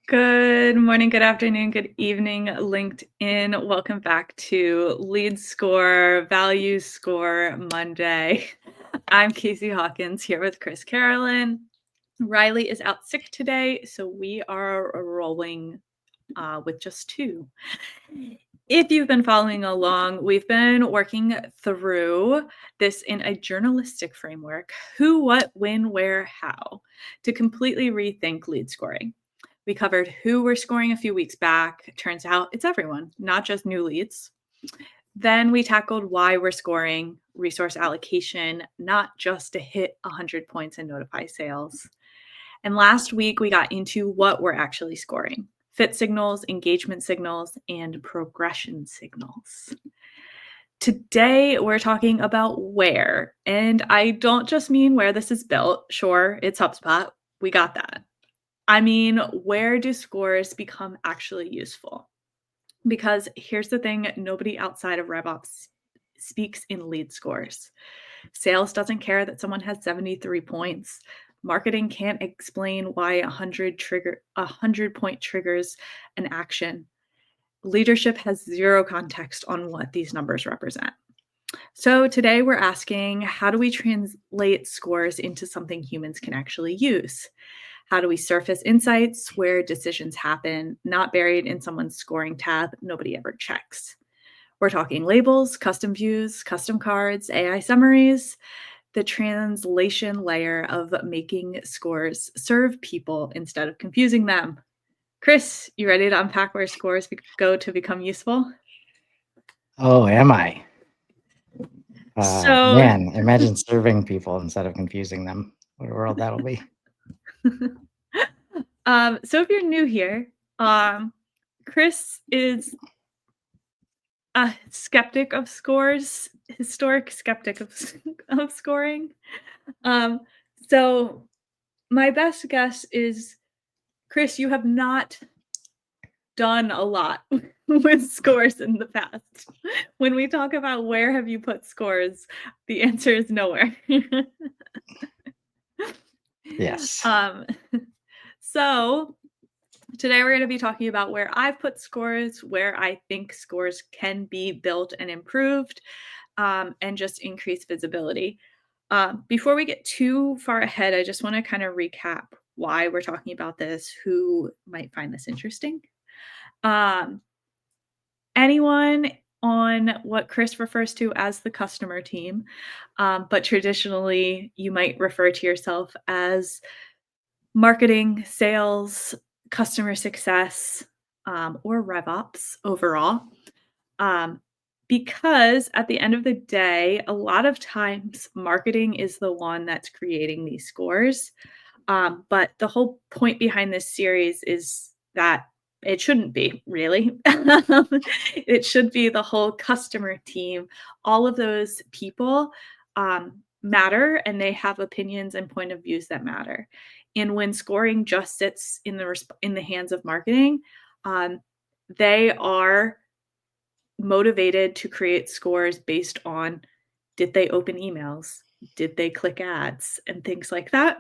Good morning, good afternoon, good evening, LinkedIn. Welcome back to Lead Score, Value Score Monday. I'm Casey Hawkins here with Chris Carolan. Riley is out sick today, so we are rolling with just two. If you've been following along, we've been working through this in a journalistic framework: who, what, when, where, how, to completely rethink lead scoring. We covered who we're scoring a few weeks back. Turns out it's everyone, not just new leads. Then we tackled why we're scoring, resource allocation, not just to hit 100 points and notify sales. And last week, we got into what we're actually scoring: fit signals, engagement signals, and progression signals. Today, we're talking about where. And I don't just mean where this is built. Sure, it's HubSpot. We got that. I mean, where do scores become actually useful? Because here's the thing: nobody outside of RevOps speaks in lead scores. Sales doesn't care that someone has 73 points. Marketing can't explain why 100 point triggers an action. Leadership has zero context on what these numbers represent. So today we're asking, how do we translate scores into something humans can actually use? How do we surface insights where decisions happen, not buried in someone's scoring tab nobody ever checks? We're talking labels, custom views, custom cards, AI summaries, the translation layer of making scores serve people instead of confusing them. Chris, you ready to unpack where scores go to become useful? Oh, am I? So, Man, imagine serving people instead of confusing them. What a world that'll be. so if you're new here, Chris is a skeptic of scores, historic skeptic of scoring. Um, so my best guess is, Chris, you have not done a lot with scores in the past. When we talk about where have you put scores, the answer is nowhere. Yes. So today we're going to be talking about where I've put scores, where I think scores can be built and improved, and just increase visibility. Before we get too far ahead, I just want to kind of recap why we're talking about this, who might find this interesting. Anyone on what Chris refers to as the customer team, but traditionally you might refer to yourself as marketing, sales, customer success, or RevOps overall. Because at the end of the day, a lot of times marketing is the one that's creating these scores. But the whole point behind this series is that it shouldn't be, really. It should be the whole customer team. All of those people matter, and they have opinions and point of views that matter. And when scoring just sits in the hands of marketing, they are motivated to create scores based on, did they open emails? Did they click ads? And things like that,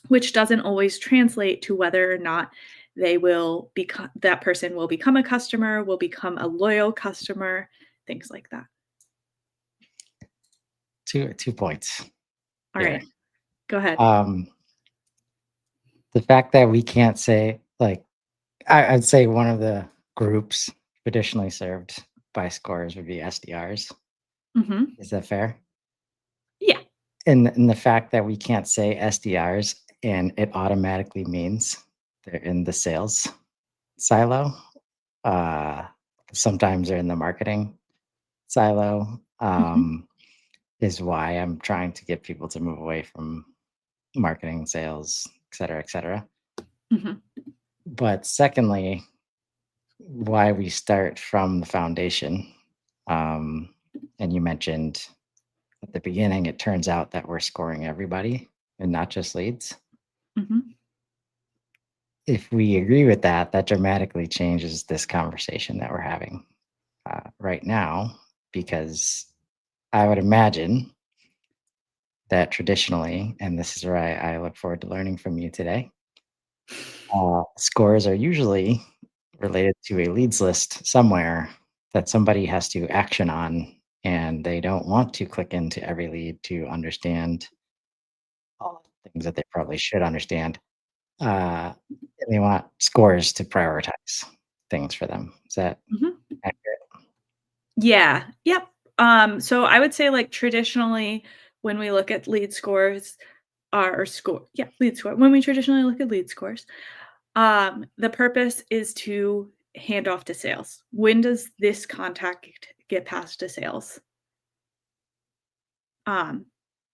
which doesn't always translate to whether or not that person will become a customer, will become a loyal customer, things like that. 2 points All here. right, go ahead. The fact that we can't say, I'd say one of the groups traditionally served by scores would be SDRs. Mm-hmm. Is that fair? Yeah. And the fact that we can't say SDRs and it automatically means they're in the sales silo. Sometimes they're in the marketing silo. Mm-hmm. Is why I'm trying to get people to move away from marketing, sales, et cetera, et cetera. Mm-hmm. But secondly, why we start from the foundation. And you mentioned at the beginning, it turns out that we're scoring everybody and not just leads. Mm-hmm. If we agree with that, that dramatically changes this conversation that we're having right now, because I would imagine that traditionally, and this is where I look forward to learning from you today, Scores are usually related to a leads list somewhere that somebody has to action on, and they don't want to click into every lead to understand all the things that they probably should understand. And they want scores to prioritize things for them. Is that Mhm. accurate? Yeah. Yep. So I would say, like, traditionally, when we look at lead scores, or score yeah, lead score. When we traditionally look at lead scores, the purpose is to hand off to sales. When does this contact get passed to sales? Um,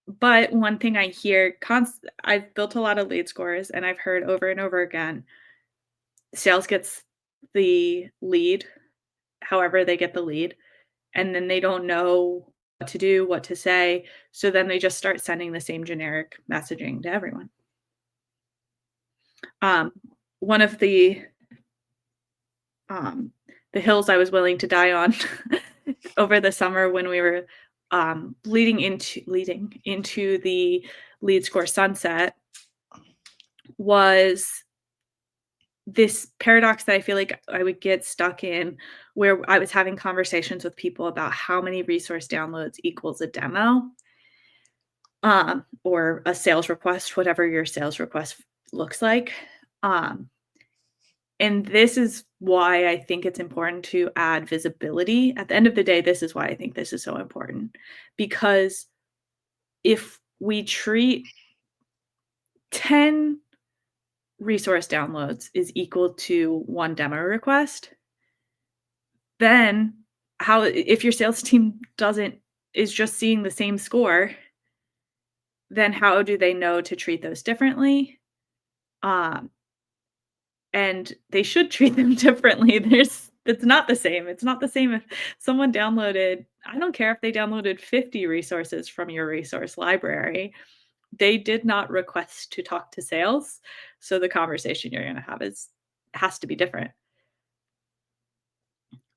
but one thing I hear I've built a lot of lead scores, and I've heard over and over again, sales gets the lead, however they get the lead, and then they don't know what to do, what to say, so then they just start sending the same generic messaging to everyone. Um, one of um, the hills I was willing to die on over the summer when we were, leading into the lead score sunset was this paradox that I feel like I would get stuck in, where I was having conversations with people about how many resource downloads equals a demo, or a sales request, whatever your sales request looks like. Um, and this is why I think it's important to add visibility. At the end of the day, this is why I think this is so important, because if we treat 10 resource downloads is equal to one demo request, then how if your sales team doesn't is just seeing the same score, then how do they know to treat those differently? Um, and they should treat them differently. It's not the same. It's not the same if someone downloaded, I don't care if they downloaded 50 resources from your resource library. They did not request to talk to sales. So the conversation you're going to have is has to be different.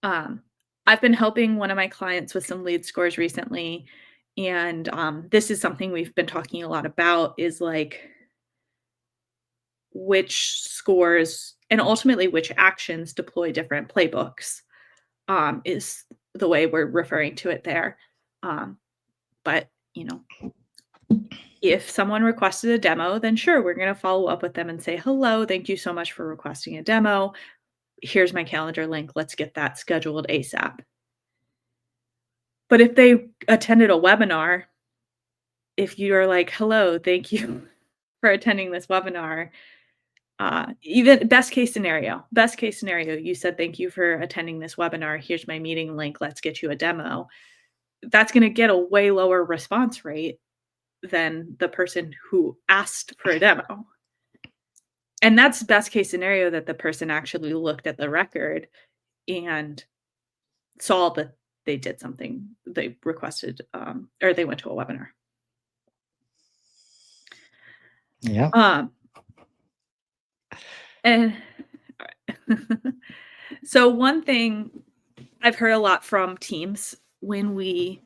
Um, I've been helping one of my clients with some lead scores recently, and this is something we've been talking a lot about is like which scores and ultimately which actions deploy different playbooks, is the way we're referring to it there. Um, but you know, if someone requested a demo, then sure, we're going to follow up with them and say, hello, thank you so much for requesting a demo. Here's my calendar link. Let's get that scheduled ASAP. But if they attended a webinar, if you're like, hello, thank you for attending this webinar, even best case scenario, you said, thank you for attending this webinar. Here's my meeting link. Let's get you a demo. That's going to get a way lower response rate than the person who asked for a demo. And that's best case scenario that the person actually looked at the record and saw that they did something they requested, or they went to a webinar. Yeah. Um, and so one thing I've heard a lot from teams when we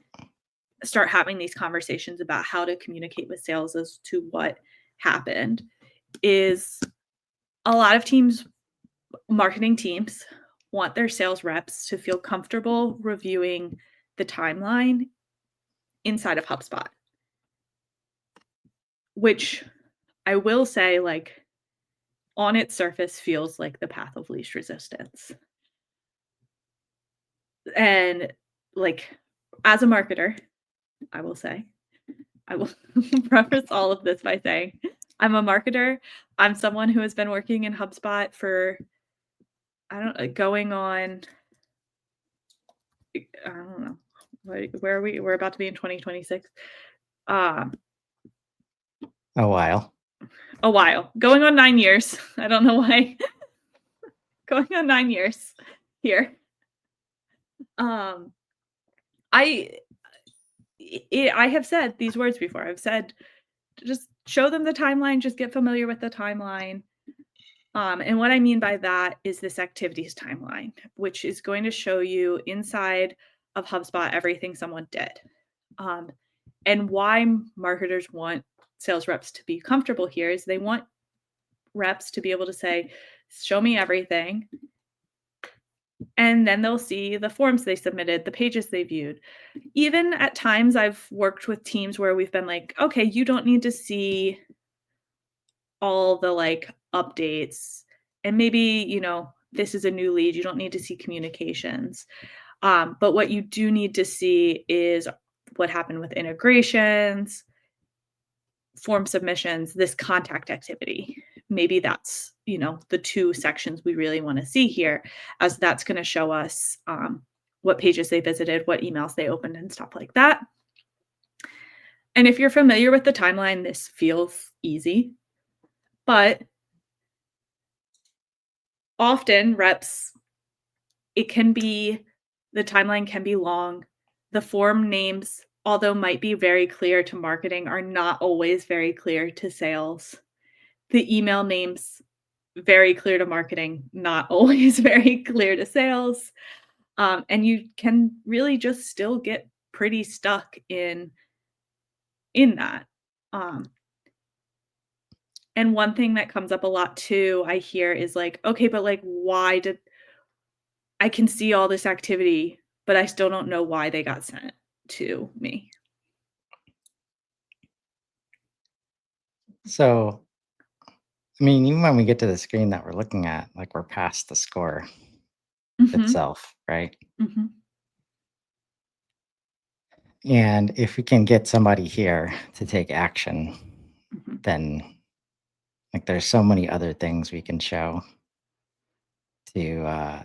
start having these conversations about how to communicate with sales as to what happened is a lot of teams, marketing teams, want their sales reps to feel comfortable reviewing the timeline inside of HubSpot, which I will say, like, on its surface feels like the path of least resistance. And like, as a marketer, I will say, I will preface all of this by saying I'm a marketer. I'm someone who has been working in HubSpot for, I don't going on, I don't know. Where are we? We're about to be in 2026. Um, A while. a while. Going on 9 years. I don't know why. Going on 9 years here. Um, I I have said these words before. I've said, just show them the timeline, just get familiar with the timeline. And what I mean by that is this activities timeline, which is going to show you inside of HubSpot everything someone did. Um, and why marketers want sales reps to be comfortable here is they want reps to be able to say, show me everything. And then they'll see the forms they submitted, the pages they viewed. Even at times, I've worked with teams where we've been like, okay, you don't need to see all the like updates. And maybe, this is a new lead. You don't need to see communications. But what you do need to see is what happened with integrations, form submissions, this contact activity. Maybe that's, the two sections we really want to see here, as that's going to show us what pages they visited, what emails they opened, and stuff like that. And if you're familiar with the timeline, this feels easy, but often reps, the timeline can be long. The form names, although might be very clear to marketing, are not always very clear to sales. The email names, very clear to marketing, not always very clear to sales. And you can really just still get pretty stuck in that. Um, and one thing that comes up a lot too, I hear, is like, okay, but like, why did I can see all this activity, but I still don't know why they got sent to me. So, I mean, even when we get to the screen that we're looking at, like we're past the score Mhm, itself, right? mhm, And if we can get somebody here to take action, mhm, then like there's so many other things we can show to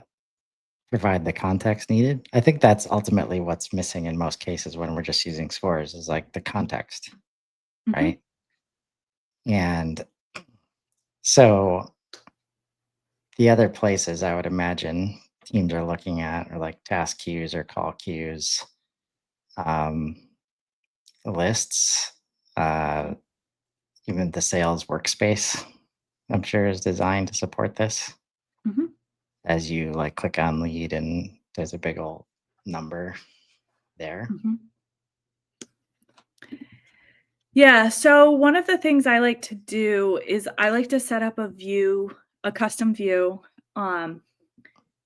provide the context needed. I think that's ultimately what's missing in most cases when we're just using scores is like the context, mhm, right? And so the other places I would imagine teams are looking at are like task queues or call queues, um, lists, uh, even the sales workspace, I'm sure is designed to support this. mhm, As you like click on lead and there's a big old number there. mhm. Yeah, so one of the things I like to do is I like to set up a custom view. Um,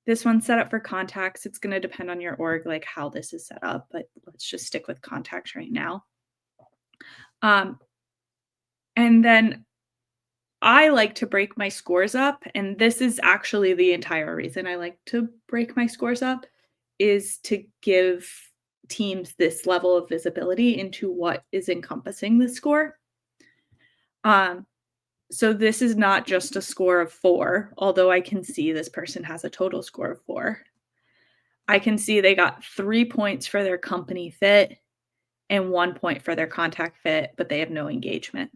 this one's set up for contacts. It's gonna depend on your org, like how this is set up, but let's just stick with contacts right now. Um, and then I like to break my scores up, and this is actually the entire reason I like to break my scores up, is to give teams this level of visibility into what is encompassing the score. Um, so this is not just a score of 4, although I can see this person has a total score of 4. I can see they got 3 points for their company fit and 1 point for their contact fit, but they have no engagement.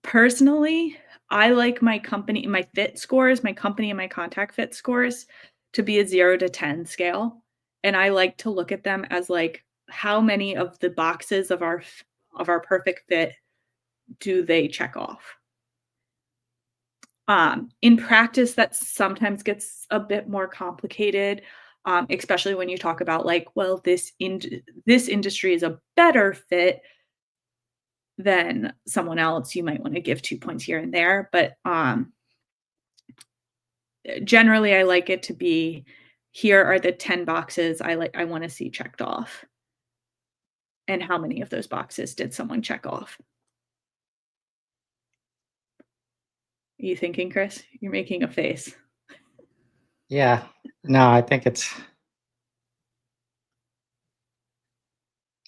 Personally, I like my fit scores, my company and my contact fit scores to be a 0 to 10 scale, and I like to look at them as, like, how many of the boxes of our perfect fit do they check off? In practice, that sometimes gets a bit more complicated, especially when you talk about, like, well, this industry is a better fit than someone else. You might wanna give 2 points here and there, but, generally, I like it to be, here are the 10 boxes I wanna see checked off, and how many of those boxes did someone check off? Are you thinking, Chris? You're making a face. Yeah. No, I think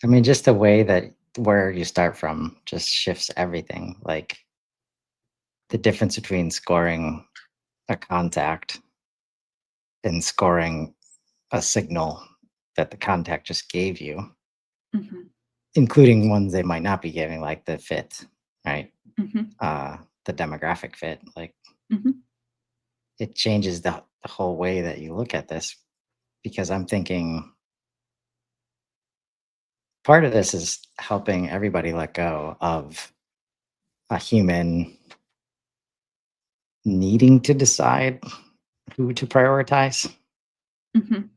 I mean, just the way that where you start from just shifts everything. Like the difference between scoring a contact and scoring a signal that the contact just gave you, Mhm, including ones they might not be giving, like the fit, right? mhm, The demographic fit, like mhm, it changes the whole way that you look at this because I'm thinking part of this is helping everybody let go of a human needing to decide who to prioritize mhm,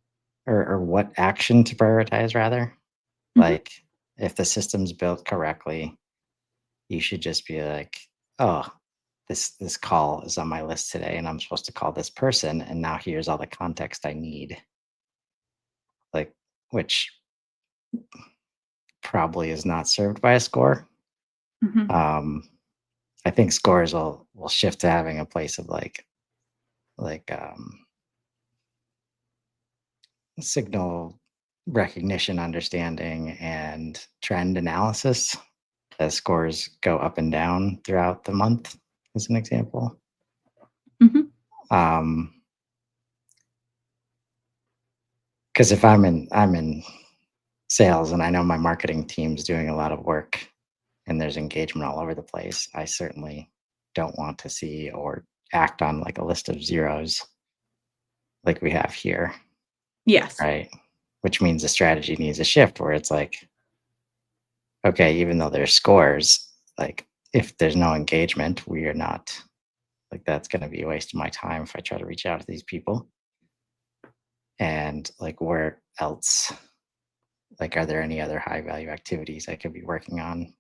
or what action to prioritize rather. mhm, Like if the system's built correctly, You should just be like, oh, this call is on my list today and I'm supposed to call this person and now here's all the context I need. Like, which probably is not served by a score. Mhm. Um, I think scores will shift to having a place of like signal recognition, understanding, and trend analysis as scores go up and down throughout the month, as an example. Mhm. Um, because if I'm in sales and I know my marketing team's doing a lot of work and there's engagement all over the place, I certainly don't want to see or act on like a list of zeros like we have here, Yes. right? Which means the strategy needs a shift where it's like, okay, even though there's scores, like if there's no engagement, we are not like that's going to be a waste of my time if I try to reach out to these people. And like, where else? Like, are there any other high value activities I could be working on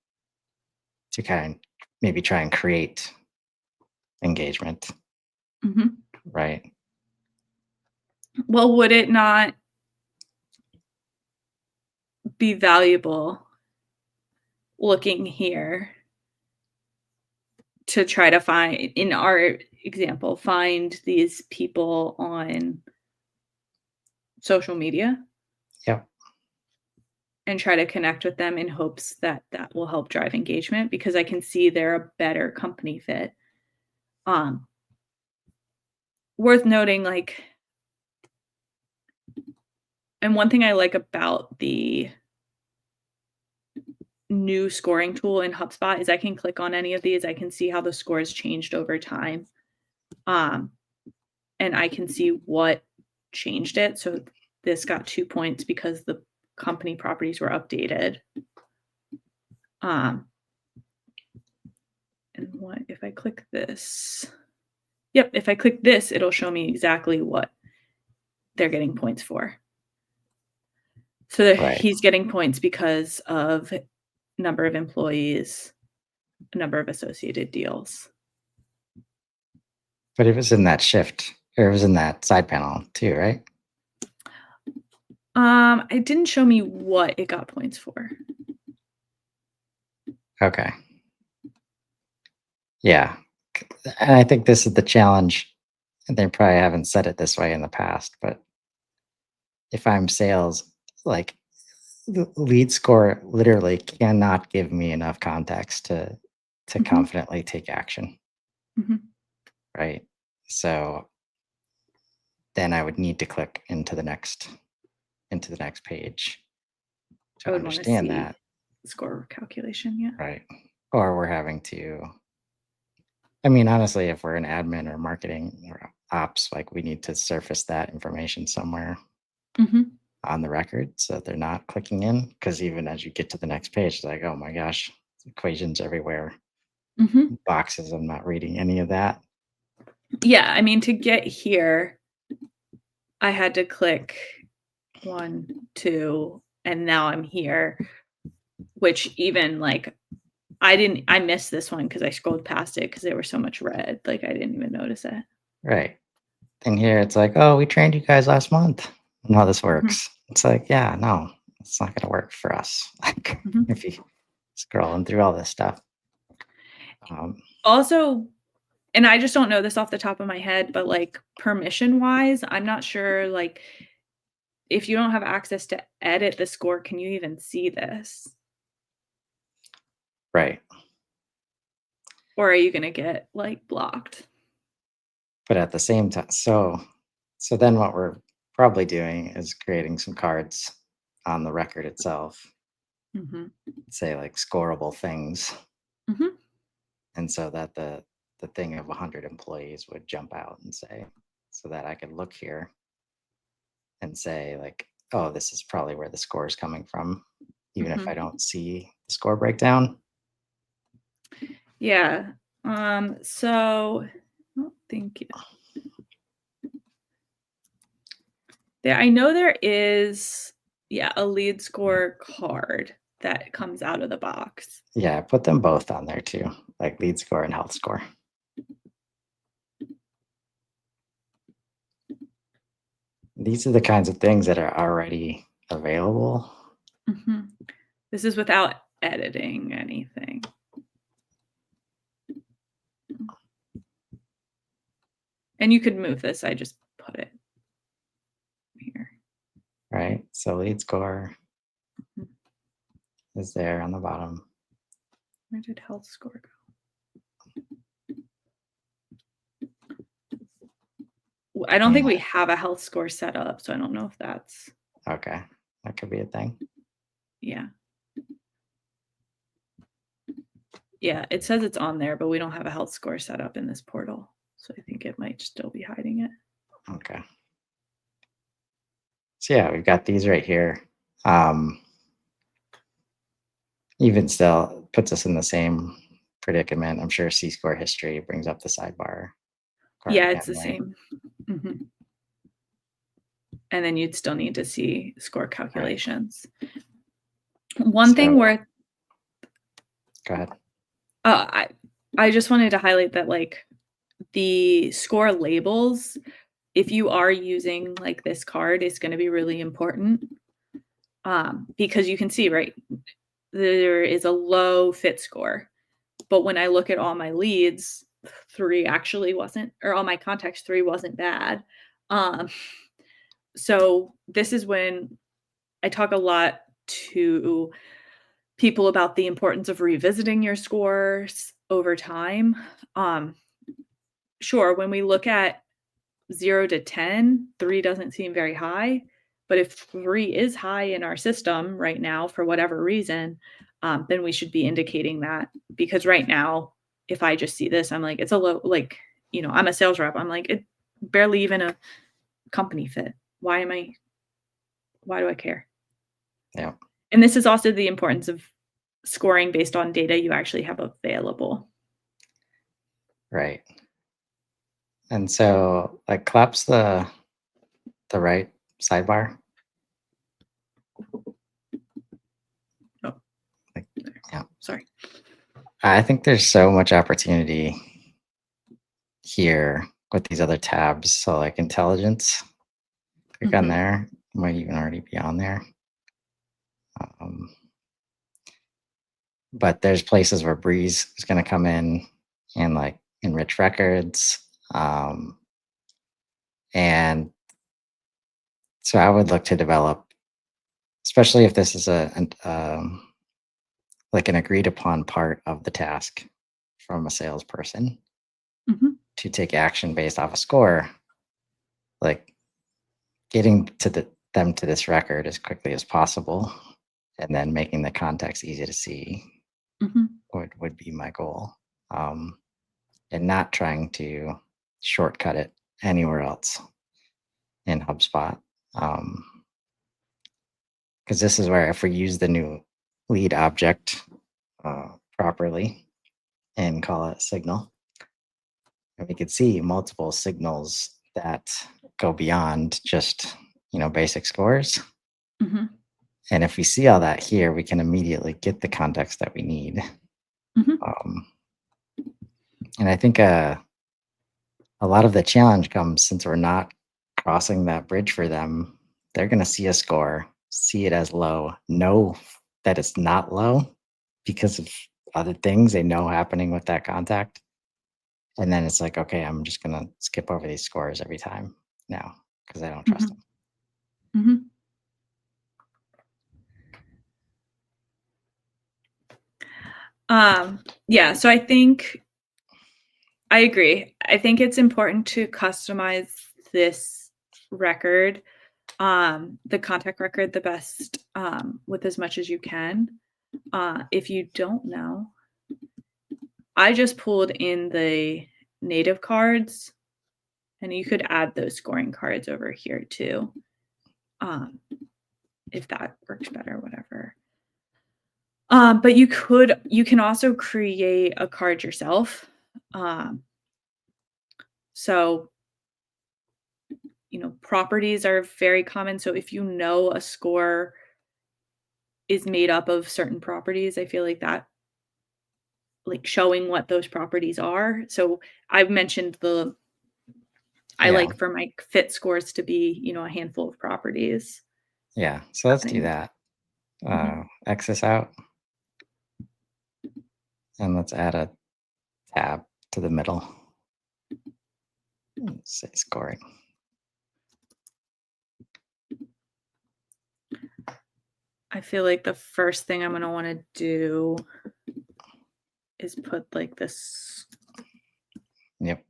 to kind of maybe try and create engagement, Mhm. right? Well, would it not be valuable looking here to try to find, in our example, find these people on social media Yep. and try to connect with them in hopes that that will help drive engagement because I can see they're a better company fit. Um, Worth noting, like, and one thing I like about the new scoring tool in HubSpot is I can click on any of these. I can see how the scores changed over time. Um, and I can see what changed it. So this got 2 points because the company properties were updated. Um, and what if I click this? Yep, if I click this, it'll show me exactly what they're getting points for. So Right. he's getting points because of number of employees, number of associated deals. But it was in that shift, or it was in that side panel too, right? It didn't show me what it got points for. Okay. Yeah. And I think this is the challenge. And they probably haven't said it this way in the past, but if I'm sales, like the lead score literally cannot give me enough context to Mhm, confidently take action, mhm. right? So then I would need to click into the next page I to would wanna understand see that, score calculation, yeah. right? Or we're having to, I mean, honestly, if we're an admin or marketing or ops, like we need to surface that information somewhere Mhm, on the record so that they're not clicking in. Because even as you get to the next page, it's like, oh my gosh, equations everywhere, mhm. boxes. I'm not reading any of that. Yeah, I mean, to get here, I had to click 1, 2, and now I'm here, which even, like, I missed this one because I scrolled past it because there was so much red, like, I didn't even notice it. Right. And here it's like, oh, we trained you guys last month on how this Mhm, works. It's like, yeah, no, it's not going to work for us. Like, mhm. if you scrolling through all this stuff. Um, Also, and I just don't know this off the top of my head, but, like, permission-wise, I'm not sure, like, if you don't have access to edit the score, can you even see this? right. Or are you gonna get, like, blocked? But at the same time, so then what we're probably doing is creating some cards on the record itself, Mhm, say like scoreable things, mhm. and so that the thing of 100 employees would jump out and say, so that I could look here and say like, oh, this is probably where the score is coming from, even if I Mhm. don't see the score breakdown. Yeah. So oh, thank you. There I know there is, yeah, a lead score card. that comes out of the box. Yeah, put them both on there too, like lead score and health score. These are the kinds of things that are already available. Mhm. This is without editing anything. And you could move this, I just put it here. Right? So lead score Mhm. is there on the bottom. Where did health score go? I don't think we have a health score set up, so I don't know if that's Okay, that could be a thing. yeah. Yeah, it says it's on there, but we don't have a health score set up in this portal, so I think it might still be hiding it. Okay. So yeah, we've got these right here. Um, Even still, puts us in the same predicament. I'm sure C-score history brings up the sidebar card Yeah, again, it's the right? same. Mhm. And then you'd still need to see score Right. calculations. One So thing worth go ahead. uh, I just wanted to highlight that, like, the score labels, if you are using, like, this card, is gonna be really important, because you can see, right, there is a low fit score, but when I look at all my leads, 3 actually wasn't, or all my contacts, 3 wasn't bad. Um, so this is when I talk a lot to people about the importance of revisiting your scores over time. Um, sure, when we look at 0 to 10, 3 doesn't seem very high, but if 3 is high in our system right now for whatever reason, then we should be indicating that, because right now, if I just see this, I'm like, it's a low, like, I'm a sales rep. I'm like, it barely even a company fit. Why do I care? Yeah, And this is also the importance of scoring based on data you actually have available. right. And so like collapse the right sidebar. Oh, Like, there. yeah. Sorry. I think there's so much opportunity here with these other tabs. So like intelligence, click on Mhm, there. Might even already be on there. Um, but there's places where Breeze is going to come in and like enrich records. Um, and so I would look to develop, especially if this is like an agreed upon part of the task from a salesperson mhm, to take action based off a score, like getting to them to this record as quickly as possible, and then making the context easy to see mhm, would be my goal, um, and not trying to shortcut it anywhere else in HubSpot. Because this is where if we use the new lead object properly and call it signal, and we could see multiple signals that go beyond just basic scores. mhm, And if we see all that here, we can immediately get the context that we need. mhm, Um, and I think a lot of the challenge comes since we're not crossing that bridge for them. They're going to see a score, see it as low, know that it's not low because of other things they know happening with that contact. And then it's like, okay, I'm just going to skip over these scores every time now because I don't trust them. mhm, mhm. Yeah, so I think I agree. I think it's important to customize this record, the contact record, the best, with as much as you can. If you don't know, I just pulled in the native cards, and you could add those scoring cards over here too, um, if that works better, whatever. But you can also create a card yourself. Um, so properties are very common. So if you know a score is made up of certain properties. I feel like that, like, showing what those properties are. So I've mentioned I Yeah. like for my fit scores to be, a handful of properties Yeah. So let's do happening. that. Mhm. X this out and let's add a tab to the middle. Let's say scoring. I feel like the first thing I'm gonna wanna do is put, like, this Yep.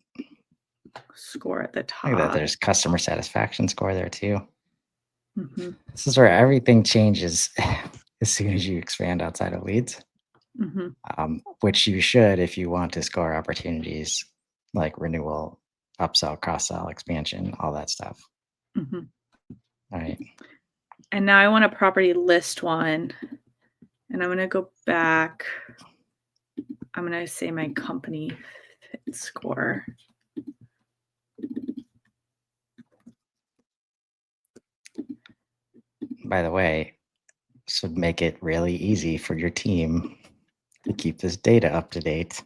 score at the Look at that. top. There's customer satisfaction score there too. Mhm, This is where everything changes as soon as you expand outside of leads, mhm, which you should if you want to score opportunities like renewal, upsell, cross sell, expansion, all that stuff. mhm. All right. And now I want a property list one, and I'm gonna go back. I'm gonna say my company fit score. By the way, this would make it really easy for your team to keep this data up to date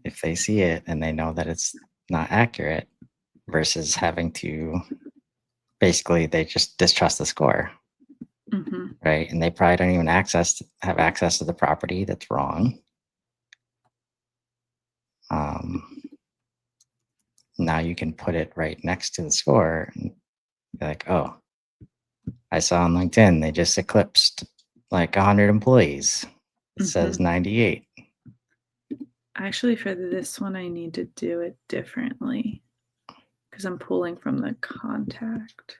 if they see it and they know that it's not accurate versus having to basically they just distrust the score, Mhm, right? And they probably don't even have access to the property that's wrong. Um, Now you can put it right next to the score and be like, oh, I saw on LinkedIn they just eclipsed like 100 employees. It says mhm. 98. Actually, for this one, I need to do it differently because I'm pulling from the contact,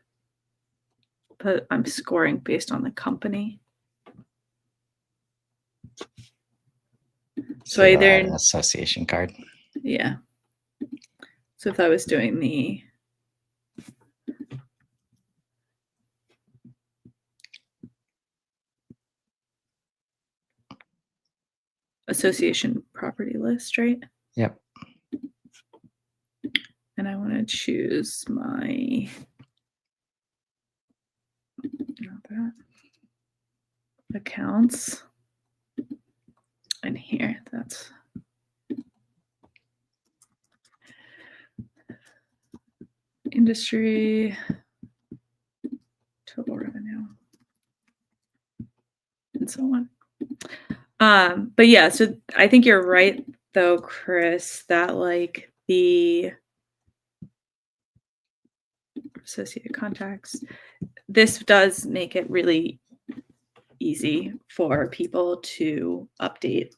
but I'm scoring based on the company. So So you'll add an either association card. yeah. So if I was doing the association property list, right? Yep. And I want to choose my not that accounts. And here, that's industry, total revenue, and so on. But yeah, so I think you're right though, Chris, that like the associated contacts, this does make it really easy for people to update.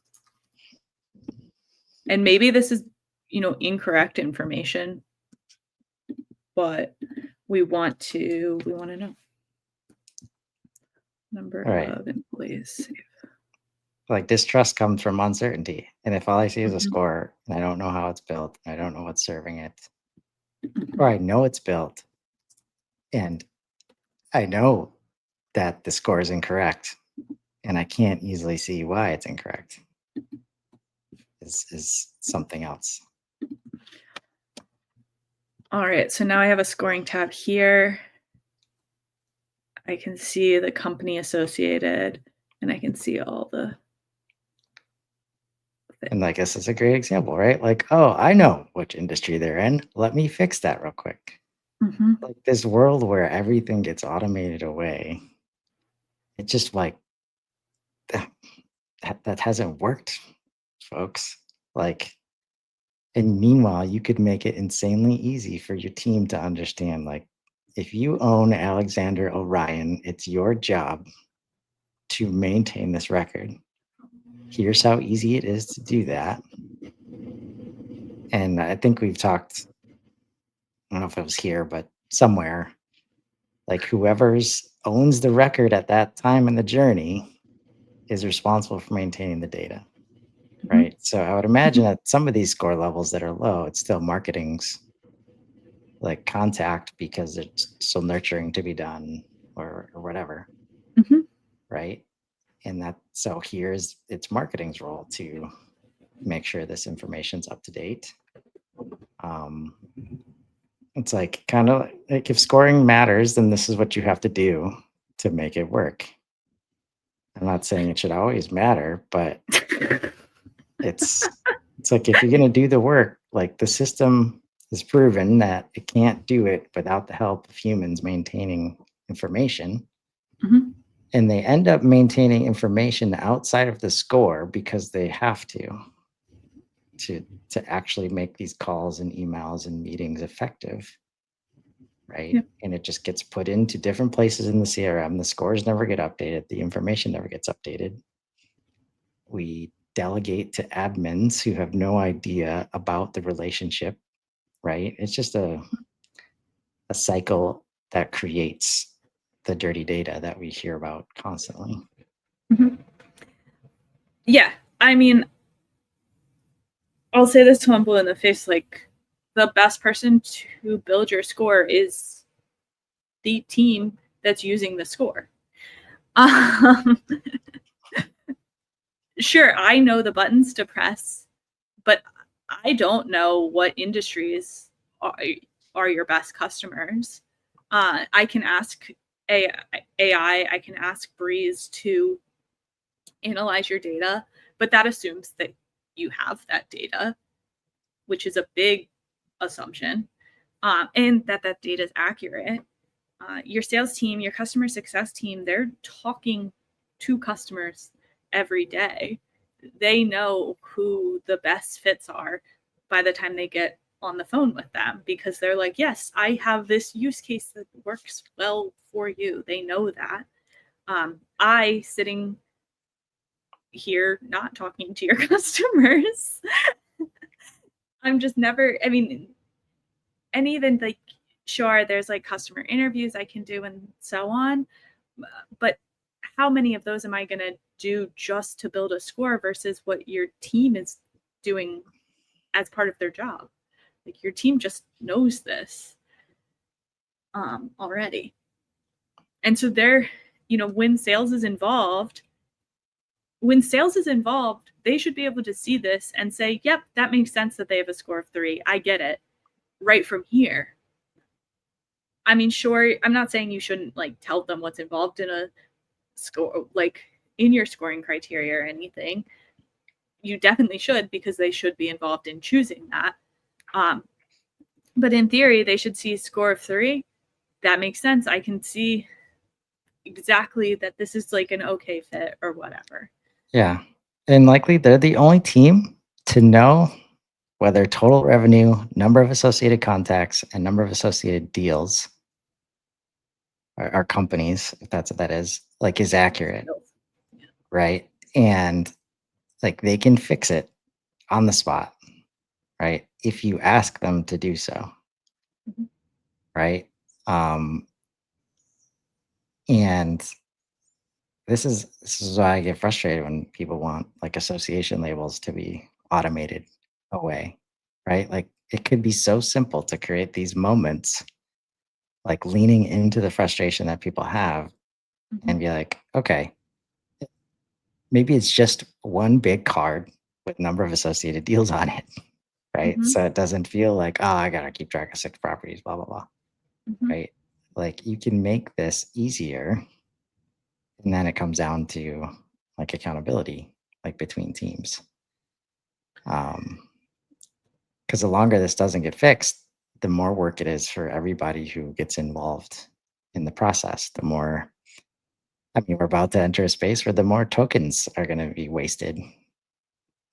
And maybe this is, incorrect information, but we want to know number All right. of employees. Like distrust comes from uncertainty. And if all I see is a Mhm, score and I don't know how it's built, I don't know what's serving it, or mhm, I know it's built and I know that the score is incorrect and I can't easily see why it's incorrect is something else. All right, so now I have a scoring tab here. I can see the company associated, and I can see all the And I guess it's a great example, right? Like, oh, I know which industry they're in. Let me fix that real quick. Mhm, Like this world where everything gets automated away, it just like that hasn't worked, folks. Like, and meanwhile, you could make it insanely easy for your team to understand. Like, if you own Alexander Orion, it's your job to maintain this record. Here's how easy it is to do that. And I think we've talked, I don't know if it was here, but somewhere, like whoever's owns the record at that time in the journey is responsible for maintaining the data. mhm, Right. So I would imagine at some of these score levels that are low, it's still marketing's like contact because it's still nurturing to be done or whatever. mhm. Right. And that so here's it's marketing's role to make sure this information's up to date. Um, It's like kind of like if scoring matters, then this is what you have to do to make it work. I'm not saying it should always matter, but it's it's like if you're gonna do the work, like the system has proven that it can't do it without the help of humans maintaining information. Mhm, And they end up maintaining information outside of the score because they have to to actually make these calls and emails and meetings effective, right? yeah, And it just gets put into different places in the CRM. The scores never get updated, the information never gets updated. We delegate to admins who have no idea about the relationship, right? It's just a cycle that creates the dirty data that we hear about constantly. mhm. Yeah, I mean, I'll say this to humble in the face, like, the best person to build your score is the team that's using the score. Um, sure, I know the buttons to press, but I don't know what industries are are your best customers. I can ask AI, I can ask Breeze to analyze your data, but that assumes that you have that data, which is a big assumption, and that that data is accurate. Your sales team, your customer success team, they're talking to customers every day. They know who the best fits are by the time they get on the phone with them because they're like, yes, I have this use case that works well for you. They know that. I sitting here not talking to your customers, I'm just never, I mean, and even like, sure, there's like customer interviews I can do and so on, but how many of those am I going to do just to build a score versus what your team is doing as part of their job? Like your team just knows this already. And so they're, when sales is involved, they should be able to see this and say, yep, that makes sense that they have a score of 3. I get it right from here. I mean, sure, I'm not saying you shouldn't like tell them what's involved in a score, like in your scoring criteria or anything. You definitely should because they should be involved in choosing that. Um, but in theory, they should see a score of 3. That makes sense. I can see exactly that this is like an okay fit or whatever. Yeah. And likely they're the only team to know whether total revenue, number of associated contacts, and number of associated deals or companies, if that's what that is, like is accurate, right? And like they can fix it on the spot, right? If you ask them to do so, Mhm. right? And this is why I get frustrated when people want like association labels to be automated away, right? Like it could be so simple to create these moments, like leaning into the frustration that people have Mhm. and be like, okay, maybe it's just one big card with number of associated deals on it, right? Mhm. So it doesn't feel like, oh, I gotta keep track of 6 properties, blah, blah, blah, Mhm. right? Like you can make this easier. And then it comes down to like accountability, like between teams. Because the longer this doesn't get fixed, the more work it is for everybody who gets involved in the process. The more, I mean, we're about to enter a space where the more tokens are going to be wasted,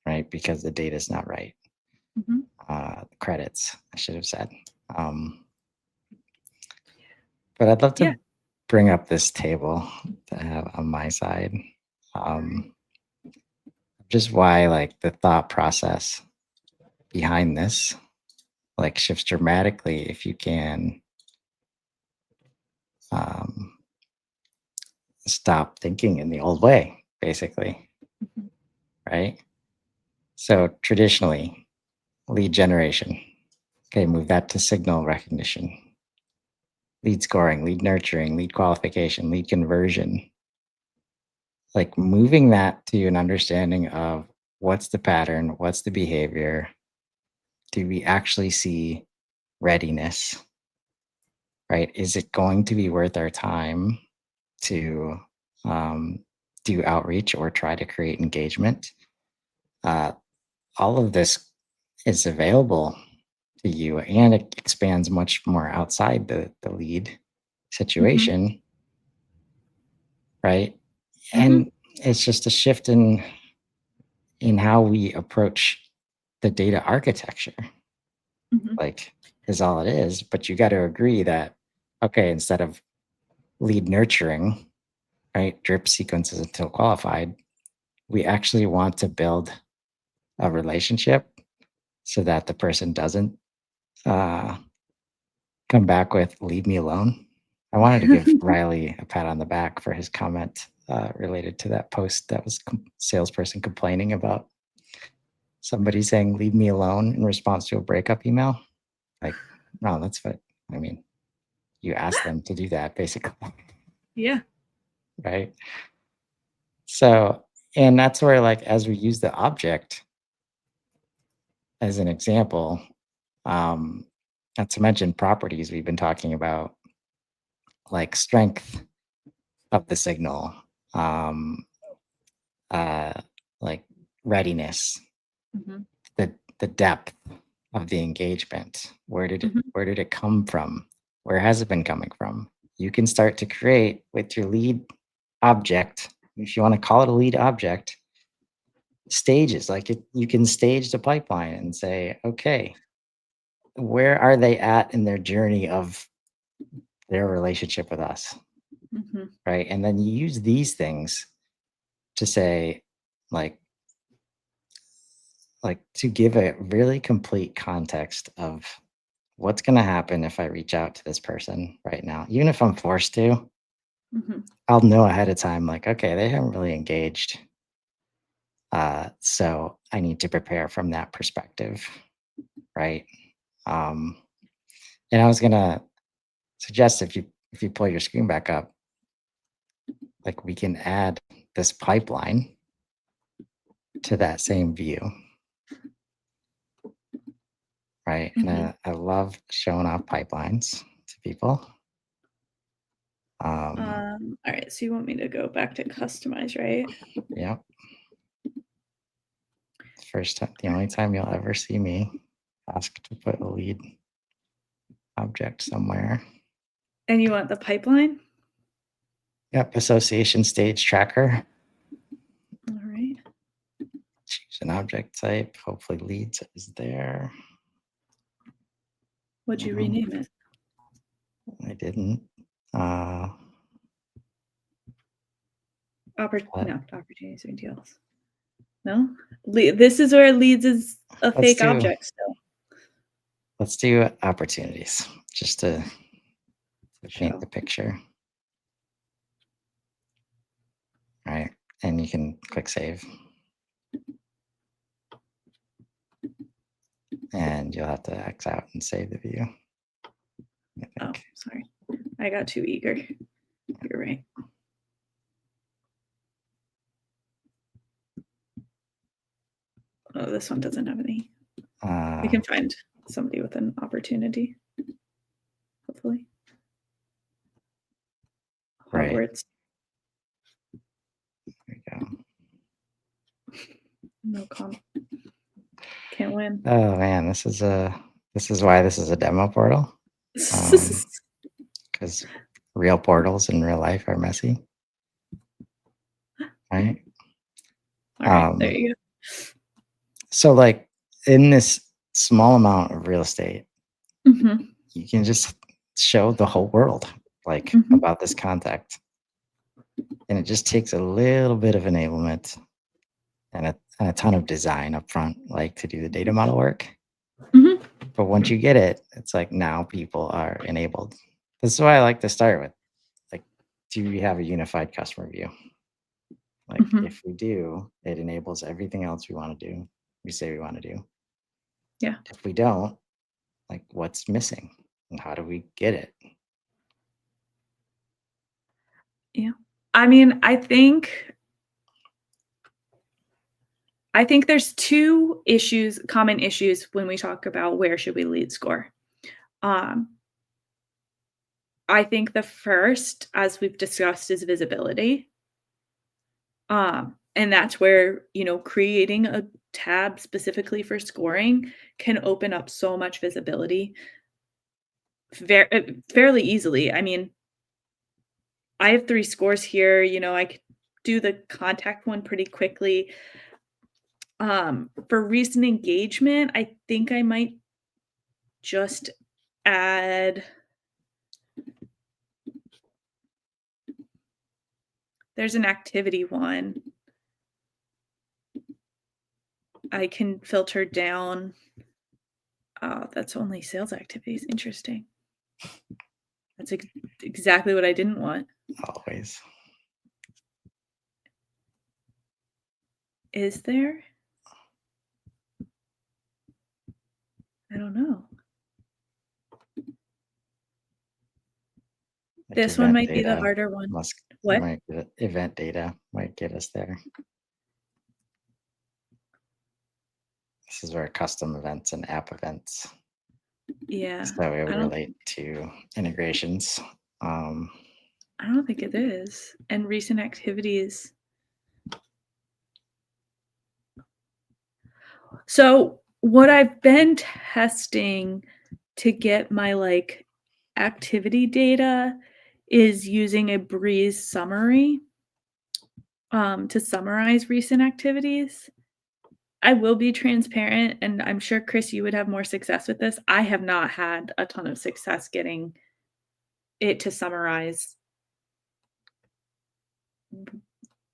right? Because the data is not right. Mhm. Credits, I should have said. Um, but I'd love Yeah. to bring up this table to have on my side. Um, just why, like, the thought process behind this like shifts dramatically if you can um, stop thinking in the old way, basically, Mhm. right? So traditionally, lead generation. Okay, move that to signal recognition, lead scoring, lead nurturing, lead qualification, lead conversion. Like moving that to an understanding of what's the pattern, what's the behavior, do we actually see readiness, right? Is it going to be worth our time to do outreach or try to create engagement? Uh, all of this is available to you, and it expands much more outside the lead Mhm. situation, right? Mhm. And it's just a shift in how we approach the data architecture, Mhm. like, is all it is. But you got to agree that, okay, instead of lead nurturing, right, drip sequences until qualified, we actually want to build a relationship so that the person doesn't uh, come back with "leave me alone." I wanted to give Riley a pat on the back for his comment related to that post that was salesperson complaining about somebody saying "leave me alone" in response to a breakup email. Like, no, that's what I mean. You ask them to do that, basically, Yeah. right? So, and that's where, like, as we use the object as an example, um, not to mention properties we've been talking about, like strength of the signal, um, uh, like readiness, Mhm. the depth of the engagement. Mhm. Where did it come from? Where has it been coming from? You can start to create with your lead object, if you want to call it a lead object, stages. Like you can stage the pipeline and say, okay, where are they at in their journey of their relationship with us, Mhm. right? And then you use these things to say, like, to give a really complete context of what's going to happen if I reach out to this person right now. Even if I'm forced to, Mhm. I'll know ahead of time, like, okay, they haven't really engaged. So I need to prepare from that perspective, right? Um, and I was gonna suggest if you pull your screen back up, like we can add this pipeline to that same view, right? And Mhm. I love showing off pipelines to people. Um, All right, so you want me to go back to customize, right? yeah, first time, the only time you'll ever see me ask to put a lead object somewhere. And you want the pipeline? Yep, association stage tracker. All right. Choose an object type. Hopefully leads is there. Would you No, rename it? I didn't. Uh, but No, opportunities or deals. No? This is where leads is a let's fake do object still. let's do opportunities just to paint Show. the picture, right? And you can click save, and you'll have to X out and save the view. I Oh, think. sorry. I got too eager. You're right. Oh, this one doesn't have any. We Uh, can find somebody with an opportunity, hopefully. right. Hogwarts. There we go. No comp. Can't win. Oh man, this is why this is a demo portal. Um, because real portals in real life are messy, right? All right, there Um, you so like in this small amount of real estate, go. Mhm. you can just show the whole world like Mhm. about this contact. And it just takes a little bit of enablement and a ton of design up front, like to do the data model work. Mhm. But once you get it, it's like now people are enabled. This is why I like to start with, like, do we have a unified customer view? Like, Mhm. if we do, it enables everything else we want to do, we say we want to do. Yeah. If we don't, like, what's missing and how do we get it? Yeah. I mean, I think there's 2 common issues when we talk about where should we lead score. Um, I think the first, as we've discussed, is visibility. And that's where, creating a tab specifically for scoring can open up so much visibility fairly easily. I mean, I have 3 scores here, I could do the contact one pretty quickly. For recent engagement, I think I might just add there's an activity one. I can filter down. Oh, that's only sales activities. Interesting. That's exactly what I didn't want. Always. Is there? I don't know. Like This one event might be the data harder one. must What? might get event data might get us there. This is where custom events and app events. Yeah. So it I would don't relate to integrations. Um, I don't think it is. And recent activities. So, what I've been testing to get my, activity data is using a Breeze summary, to summarize recent activities. I will be transparent, and I'm sure, Chris, you would have more success with this. I have not had a ton of success getting it to summarize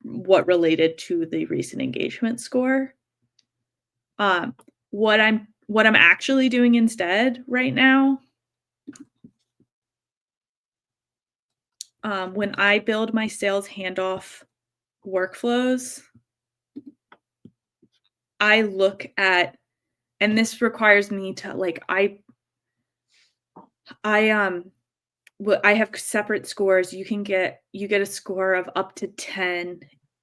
what related to the recent engagement score. Um, what I'm actually doing instead right now, when I build my sales handoff workflows, I look at, and this requires me to I I have separate scores. You get a score of up to 10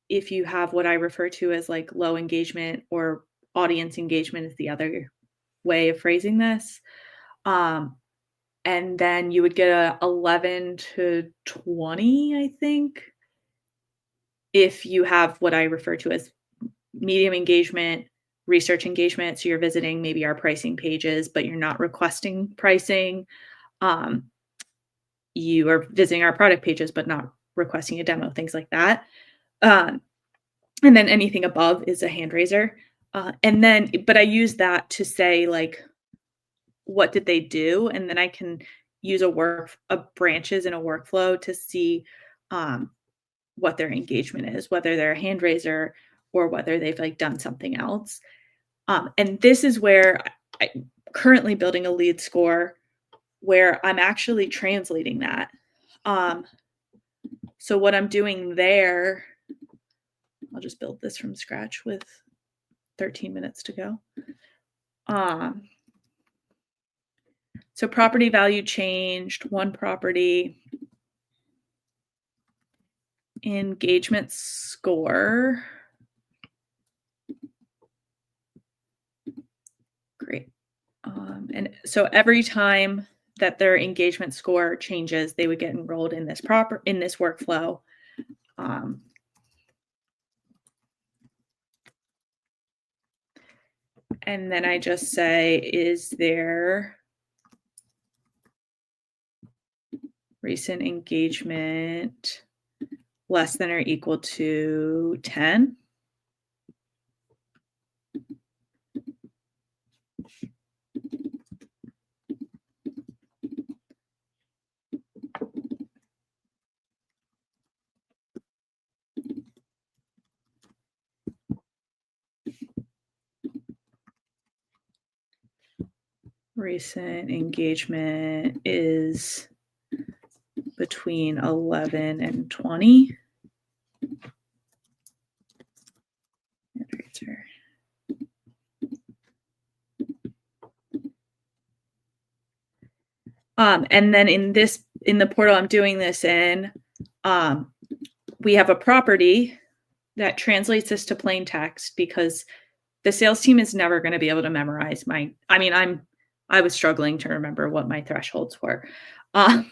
if you have what I refer to as low engagement, or audience engagement is the other way of phrasing this. Um, and then you would get a 11 to 20, I think, if you have what I refer to as medium engagement, research engagement. So you're visiting maybe our pricing pages, but you're not requesting pricing. Um, you are visiting our product pages, but not requesting a demo, things like that. Um, and then anything above is a hand raiser. But I use that to say, what did they do? And then I can use a branches in a workflow to see um, what their engagement is, whether they're a hand raiser or whether they've done something else. And this is where I'm currently building a lead score where I'm actually translating that. Um, so what I'm doing there, I'll just build this from scratch with 13 minutes to go. Um, so property value changed, one property, engagement score. Great. And so every time that their engagement score changes, they would get enrolled in this workflow. Um, and then I just say, is there recent engagement less than or equal to 10? Recent engagement is between 11 and 20. And then in the portal I'm doing this in, we have a property that translates this to plain text, because the sales team is never going to be able to memorize I was struggling to remember what my thresholds were. Um,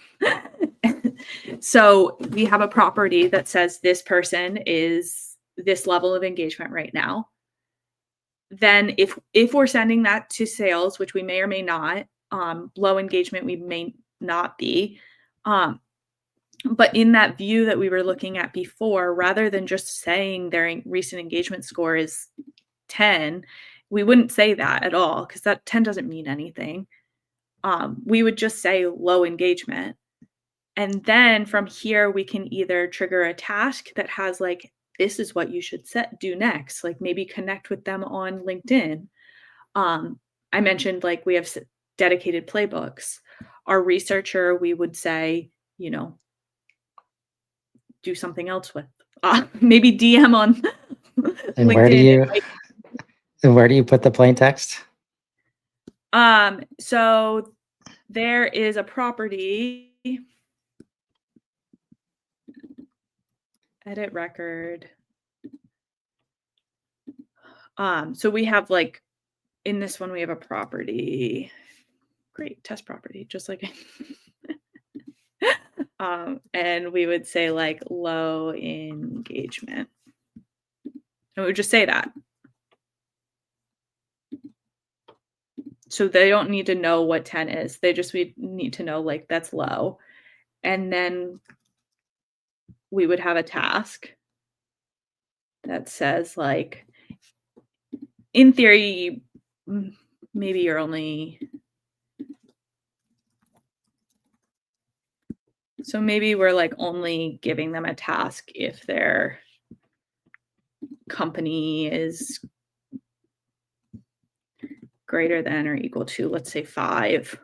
So we have a property that says this person is this level of engagement right now. Then if we're sending that to sales, which we may or may not, low engagement we may not be, um, but in that view that we were looking at before, rather than just saying their recent engagement score is 10, we wouldn't say that at all because that 10 doesn't mean anything. We would just say low engagement. And then from here, we can either trigger a task that has like, this is what you should do next, like maybe connect with them on LinkedIn. Um, I mentioned like we have dedicated playbooks. Our researcher, we would say, do something else with. Maybe DM on And where do LinkedIn. you put the plain text? So there is a property, edit record. So we have like in this one we have a property. Great, test property, just like and we would say like low engagement. And we would just say that. So they don't need to know what 10 is. We need to know like that's low. And then we would have a task that says like in theory maybe you're only so maybe we're like only giving them a task if their company is greater than or equal to, let's say 5.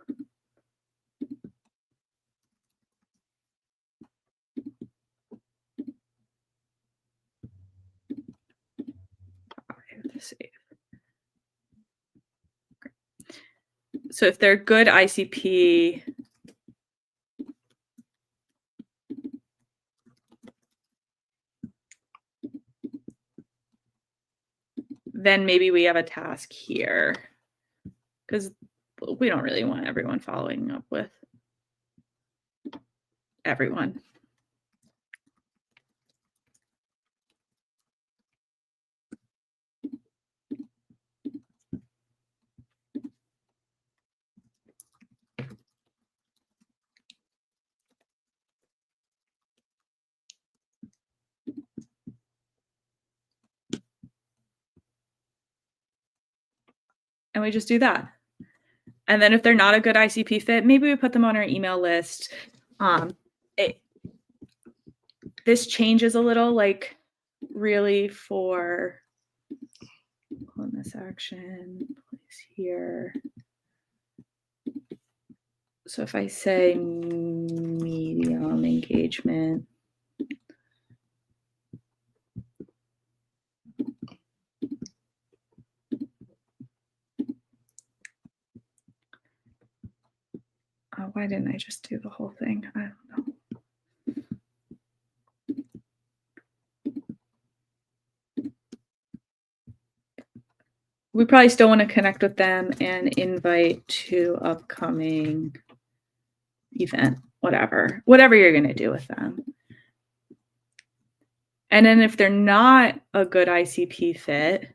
So if they're good ICP, then maybe we have a task here because we don't really want everyone following up with everyone. And we just do that. And then if they're not a good ICP fit, maybe we put them on our email list. This changes a little, like really for on this action, place here. So if I say medium engagement, why didn't I just do the whole thing? I don't know. We probably still want to connect with them and invite to upcoming event, whatever you're going to do with them. And then if they're not a good ICP fit,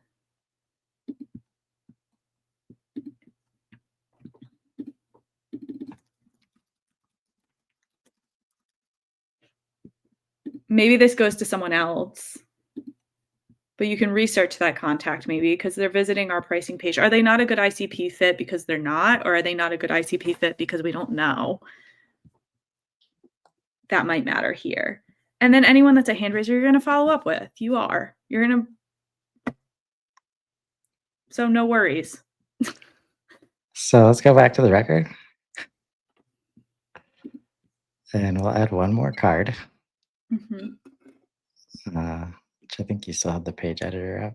maybe this goes to someone else. But you can research that contact maybe because they're visiting our pricing page. Are they not a good ICP fit because they're not, or are they not a good ICP fit because we don't know? That might matter here. And then anyone that's a hand raiser, you're going to follow up with. You're going to. So no worries. So let's go back to the record. And we'll add one more card. Mm-hmm. Which I think you still have the page editor up.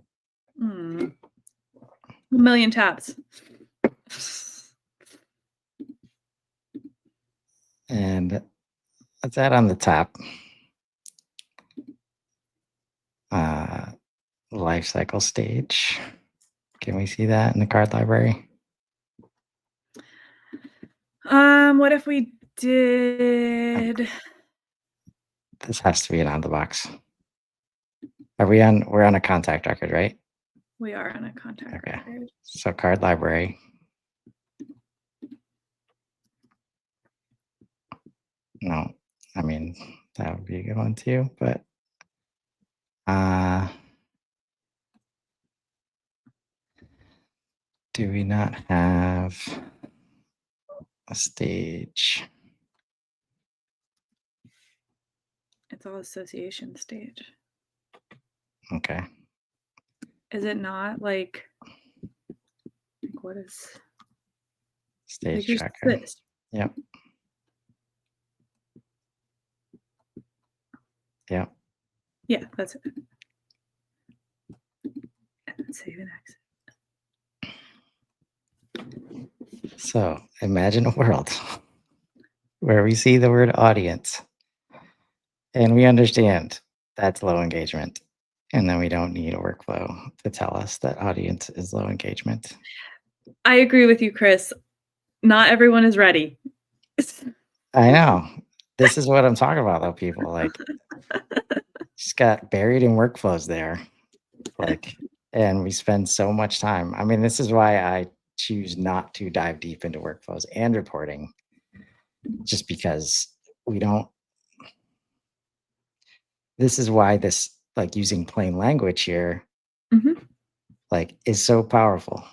A million tabs. And let's add on the top. Life cycle stage. Can we see that in the card library? What if we did This has to be an on the box. We're on a contact record, right? We are on a contact Okay. record. So card library. No, I mean, that would be a good one too, but do we not have a stage? It's all association stage. Okay. Is it not like what is Stage here's tracker. this? Yep. Yep. Yeah, that's it. And save and exit. So imagine a world where we see the word audience and we understand that's low engagement. And then we don't need a workflow to tell us that audience is low engagement. I agree with you, Chris. Not everyone is ready. I know. This is what I'm talking about, though, people. Like, just got buried in workflows there. Like, and we spend so much time. I mean, this is why I choose not to dive deep into workflows and reporting, just because we don't. This is why this, like, using plain language here, Mhm, like, is so powerful.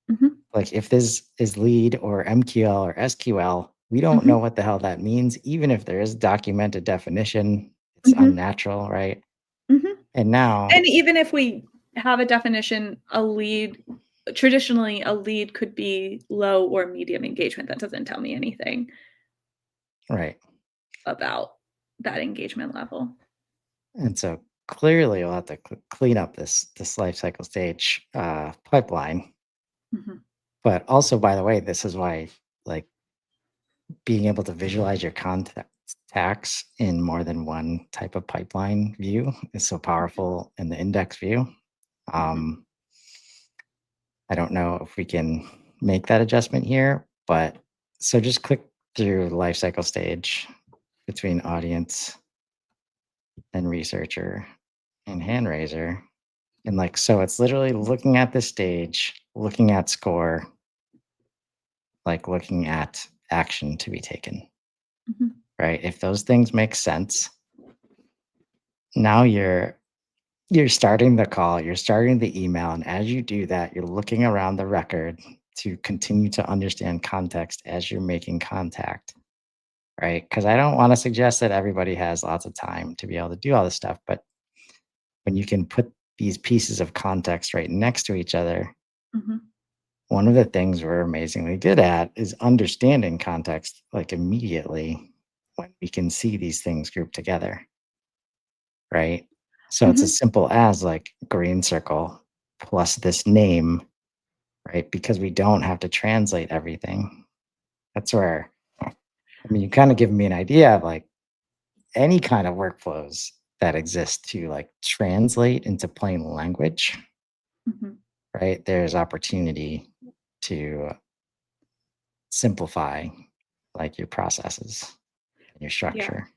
mhm, Like, if this is lead or MQL or SQL, we don't mhm, know what the hell that means, even if there is documented definition. It's mhm, unnatural, right? mhm. And now, And even if we have a definition, traditionally, a lead could be low or medium engagement. That doesn't tell me anything right. about that engagement level. And so clearly we'll have to clean up this life cycle stage pipeline. Mhm, But also, by the way, this is why like being able to visualize your contacts in more than one type of pipeline view is so mhm, powerful in the index view. mhm. Um, I don't know if we can make that adjustment here, but so just click through the life cycle stage between audience and researcher and hand raiser. And like, so it's literally looking at the stage, looking at score, like looking at action to be taken, Mhm, right? If those things make sense, now you're starting the call, you're starting the email, and as you do that, you're looking around the record to continue to understand context as you're making contact, right? Because I don't want to suggest that everybody has lots of time to be able to do all this stuff, but when you can put these pieces of context right next to each other, mhm. one of the things we're amazingly good at is understanding context like immediately when we can see these things grouped together, right? So it's Mhm, as simple as like green circle plus this name, right? Because we don't have to translate everything. That's where, I mean, you kind of given me an idea of like any kind of workflows that exist to like translate into plain language, mhm. right? There's opportunity to simplify like your processes and your Yeah. structure.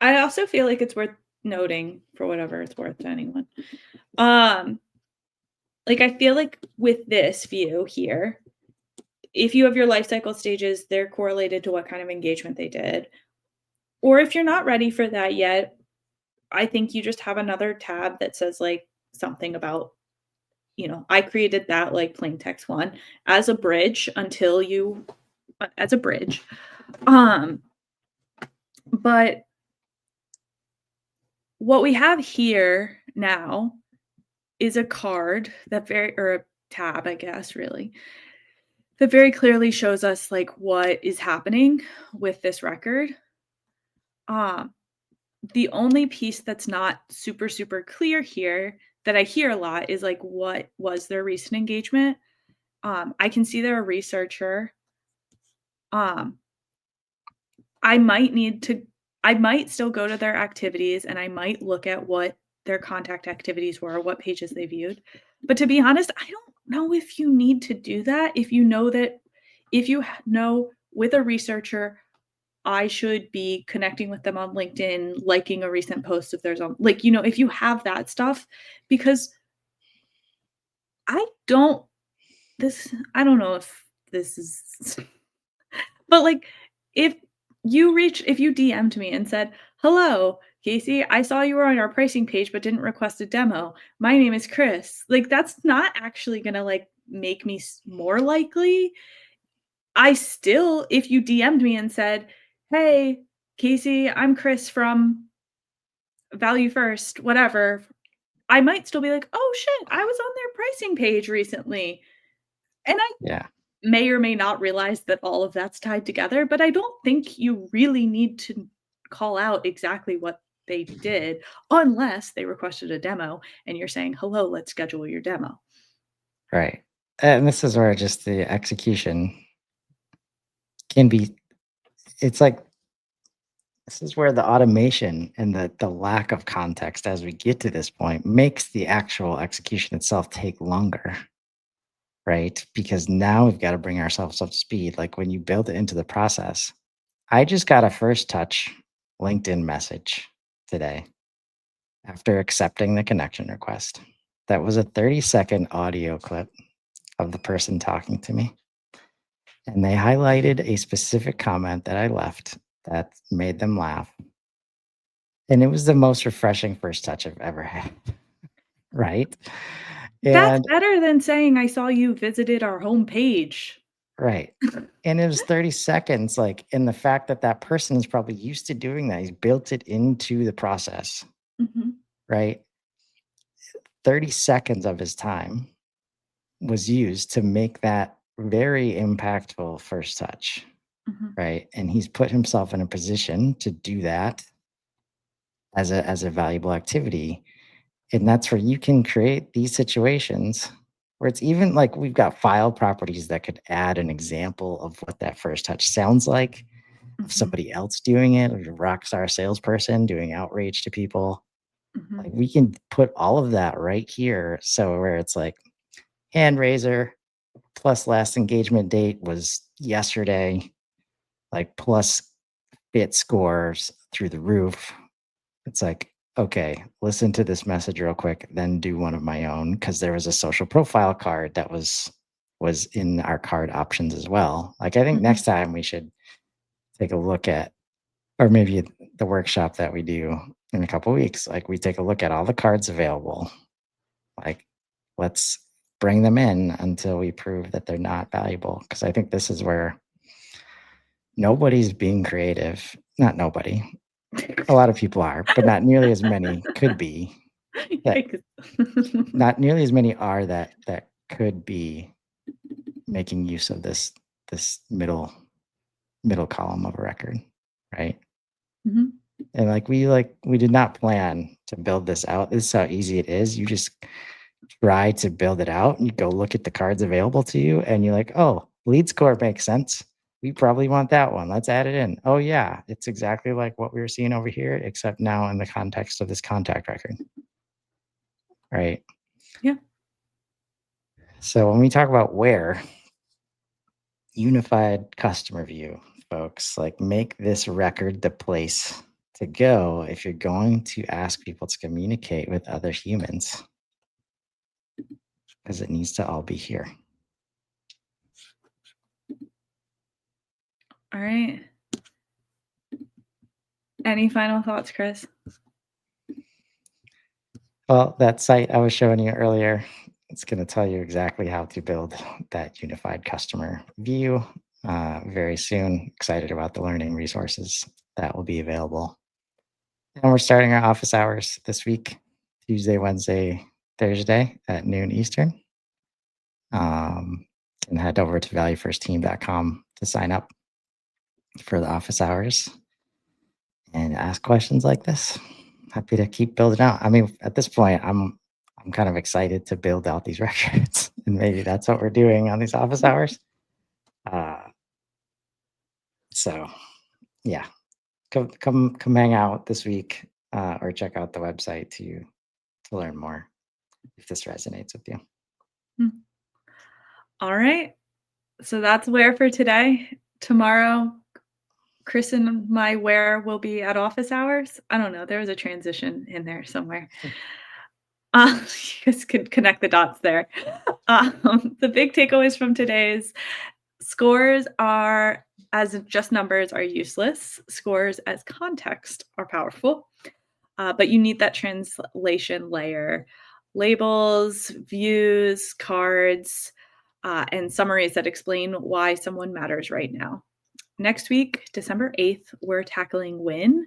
I also feel like it's worth noting for whatever it's worth to anyone. Um, like, I feel like with this view here, if you have your life cycle stages, they're correlated to what kind of engagement they did. Or if you're not ready for that yet, I think you just have another tab that says, like, something about, I created that, like, plain text one as a bridge until you as a bridge. Um, but what we have here now is a card that very or a tab, I guess, really, that very clearly shows us, like, what is happening with this record. Um, the only piece that's not super, super clear here that I hear a lot is, like, what was their recent engagement? I can see they're a researcher. Um, I might need to I might still go to their activities and I might look at what their contact activities were, what pages they viewed. But to be honest, I don't know if you need to do that if you know with a researcher, I should be connecting with them on LinkedIn, liking a recent post if there's on like, you know, if you have that stuff, because I don't I don't know if this is but, like, if if you DM'd me and said, "Hello, Casey, I saw you were on our pricing page but didn't request a demo. My name is Chris." Like, that's not actually gonna, like, make me more likely. I still if you DM'd me and said, "Hey, Casey, I'm Chris from Value First, whatever," I might still be like, "Oh, shit, I was on their pricing page recently." And I Yeah. may or may not realize that all of that's tied together, but I don't think you really need to call out exactly what they did unless they requested a demo and you're saying, "Hello, let's schedule your demo." Right. And this is where just the execution can be, it's like, this is where the automation and the lack of context as we get to this point makes the actual execution itself take longer, right? Because now we've got to bring ourselves up to speed. Like when you build it into the process, I just got a first touch LinkedIn message today after accepting the connection request. That was a 30-second audio clip of the person talking to me. And they highlighted a specific comment that I left that made them laugh. And it was the most refreshing first touch I've ever had, right? That's And better than saying, "I saw you visited our homepage." right. And it was 30 seconds, like, and the fact that that person is probably used to doing that, he's built it into the process, Mhm, right? 30 seconds of his time was used to make that very impactful first touch, mhm, right? And he's put himself in a position to do that as a valuable activity. And that's where you can create these situations where it's even like we've got file properties that could add an example of what that first touch sounds like of mhm, somebody else doing it, or a rock star salesperson doing outreach to people. mhm, Like we can put all of that right here. So where it's like hand raiser plus last engagement date was yesterday, like plus bit scores through the roof. It's like, okay, listen to this message real quick, then do one of my own because there was a social profile card that was in our card options as well. Like I think mhm. next time we should take a look at, or maybe the workshop that we do in a couple weeks, like we take a look at all the cards available. Like let's bring them in until we prove that they're not valuable. Because I think this is where nobody's being creative. Not nobody. A lot of people are, but not nearly as many could be that Yikes. not nearly as many are that could be making use of this middle column of a record, right? Mhm, And we did not plan to build this out. This is how easy it is. You just try to build it out and you go look at the cards available to you and you're like, oh, lead score makes sense. We probably want that one. Let's add it in. Oh yeah, it's exactly like what we were seeing over here, except now in the context of this contact record. Right. yeah. So when we talk about where, unified customer view, folks, like make this record the place to go if you're going to ask people to communicate with other humans, because it needs to all be here. Alright. Any final thoughts, Chris? Well, that site I was showing you earlier, it's going to tell you exactly how to build that unified customer view very soon. Excited about the learning resources that will be available. And we're starting our office hours this week, Tuesday, Wednesday, Thursday at noon Eastern. And head over to valuefirstteam.com to sign up for the office hours and ask questions like this. Happy to keep building out. I mean, at this point, I'm kind of excited to build out these records, and maybe that's what we're doing on these office hours. Uh, so yeah, come hang out this week, or check out the website to learn more if this resonates with you. Mm. Alright. So that's where for today. Tomorrow, Chris and my where will be at office hours. I don't know. There was a transition in there somewhere. You guys could connect the dots there. The big takeaways from today's scores are as just numbers are useless. Scores as context are powerful, but you need that translation layer. Labels, views, cards, and summaries that explain why someone matters right now. Next week, December 8th, we're tackling when.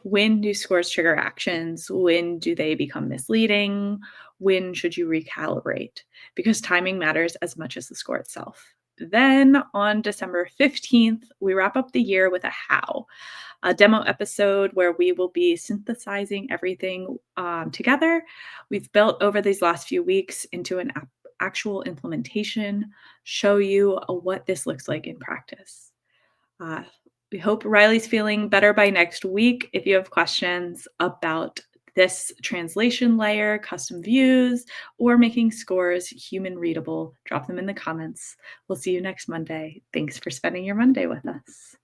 When do scores trigger actions? When do they become misleading? When should you recalibrate? Because timing matters as much as the score itself. Then on December 15th, we wrap up the year with a how, a demo episode where we will be synthesizing everything together we've built over these last few weeks into an actual implementation, show you what this looks like in practice. We hope Riley's feeling better by next week. If you have questions about this translation layer, custom views, or making scores human readable, drop them in the comments. We'll see you next Monday. Thanks for spending your Monday with us.